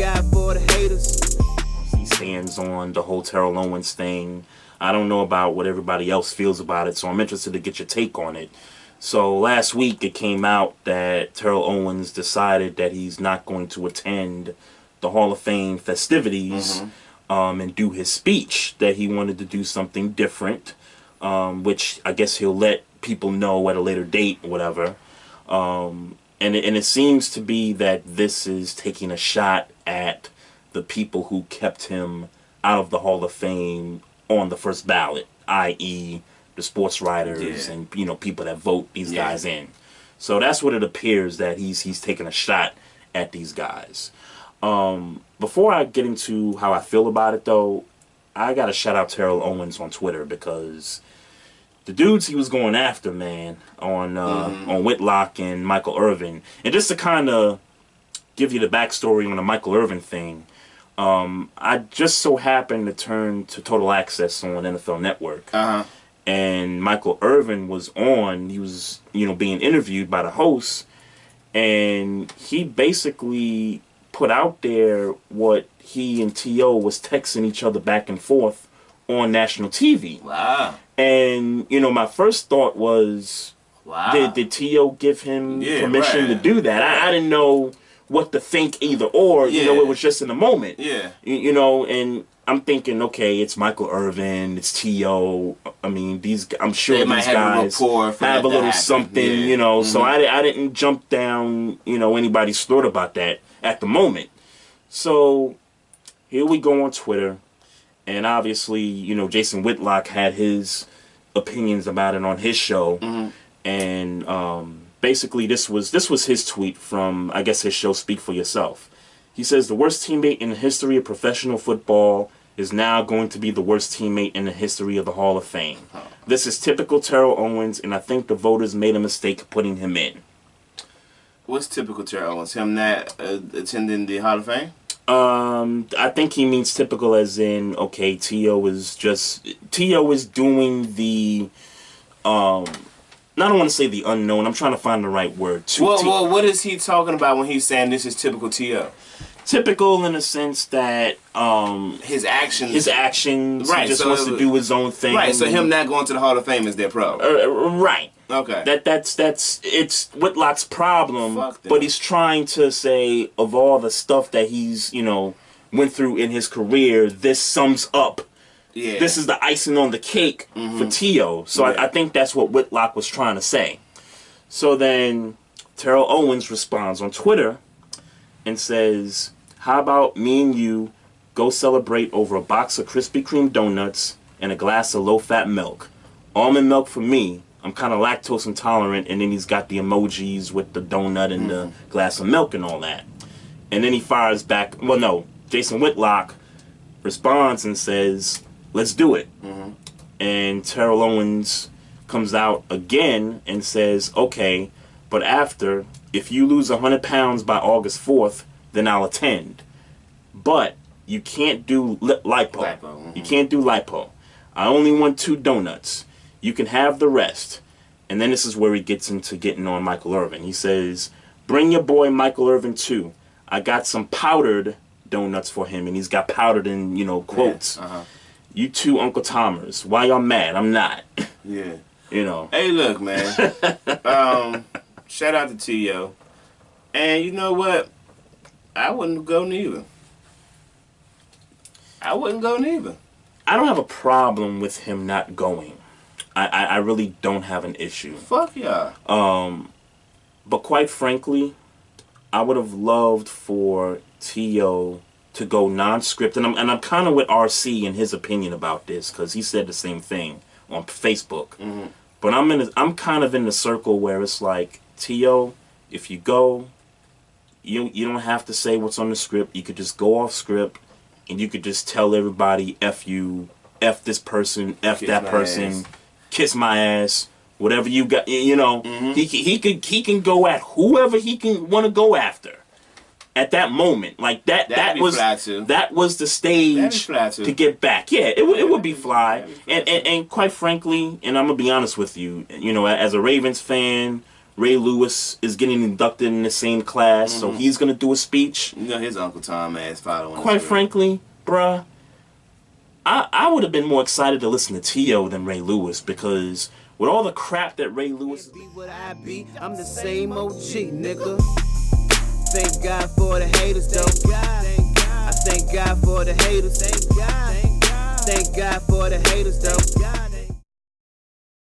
God for the haters. He stands on the whole Terrell Owens thing. I don't know about what everybody else feels about it, so I'm interested to get your take on it. So last week it came out that Terrell Owens decided that he's not going to attend the Hall of Fame festivities and do his speech, that he wanted to do something different, which I guess he'll let people know at a later date or whatever. And it seems to be that this is taking a shot at the people who kept him out of the Hall of Fame on the first ballot, i.e. the sports writers and people that vote these guys in. So that's what it appears, that he's taking a shot at these guys. Before I get into how I feel about it, though, I gotta shout out Terrell Owens on Twitter, because the dudes he was going after, man, on Whitlock and Michael Irvin, and just to kind of give you the backstory on the Michael Irvin thing, I just so happened to turn to Total Access on NFL Network. And Michael Irvin was on, he was, being interviewed by the host, and he basically put out there what he and T.O. was texting each other back and forth on national TV. Wow. And, my first thought was, did T.O. give him permission to do that? I didn't know what to think either or, it was just in the moment. And I'm thinking, okay, it's Michael Irvin, it's T.O. I mean, I'm sure these guys have a little something, so I didn't jump down, anybody's throat about that at the moment. So here we go on Twitter, and obviously, Jason Whitlock had his opinions about it on his show, and basically this was his tweet from, I guess, his show Speak for Yourself. He says, the worst teammate in the history of professional football is now going to be the worst teammate in the history of the Hall of Fame. This is typical Terrell Owens, and I think the voters made a mistake putting him in. What's typical Terrell Owens? Him not attending the Hall of Fame? I think he means typical as in, okay, T.O. is doing the, I don't want to say the unknown. I'm trying to find the right word. Well, what is he talking about when he's saying this is typical T.O.? Typical in the sense that his actions. Right, he just wants to do his own thing. Right, so him not going to the Hall of Fame is their problem. Right. Okay. It's Whitlock's problem, but he's trying to say, of all the stuff that he's, went through in his career, this sums up. Yeah. This is the icing on the cake for T.O. So I think that's what Whitlock was trying to say. So then Terrell Owens responds on Twitter and says, how about me and you go celebrate over a box of Krispy Kreme donuts and a glass of low-fat milk. Almond milk for me. I'm kind of lactose intolerant, and then he's got the emojis with the donut and the glass of milk and all that. And then he fires back, well, no, Jason Whitlock responds and says, let's do it. And Terrell Owens comes out again and says, okay, but after, if you lose 100 pounds by August 4th, then I'll attend. But you can't do lipo. You can't do lipo. I only want 2 donuts. You can have the rest. And then this is where he gets into getting on Michael Irvin. He says, bring your boy Michael Irvin too. I got some powdered donuts for him. And he's got powdered in, quotes. You two Uncle Tomers. Why y'all mad? I'm not. Yeah. Hey, look, man. Shout out to T.O. And you know what? I wouldn't go neither. I don't have a problem with him not going. I really don't have an issue. Fuck yeah. But quite frankly, I would have loved for T.O. to go non-script, and I'm kind of with RC in his opinion about this, because he said the same thing on Facebook. But I'm kind of in the circle where it's like, T.O., if you go, you don't have to say what's on the script. You could just go off script, and you could just tell everybody, F you, F this person, F that person, kiss my ass, whatever you got. He can go at whoever he can want to go after at that moment. Like that was the stage to get back. Yeah, it would be fly. And quite frankly, and I'm gonna be honest with you, as a Ravens fan, Ray Lewis is getting inducted in the same class, so he's gonna do a speech. You know his Uncle Tom ass following. Quite frankly, bruh, I would have been more excited to listen to T.O. than Ray Lewis, because with all the crap that Ray Lewis Be what I be, I'm the same OG, nigga. Thank God for the haters, though. I thank God for the haters. Thank God for the haters, though.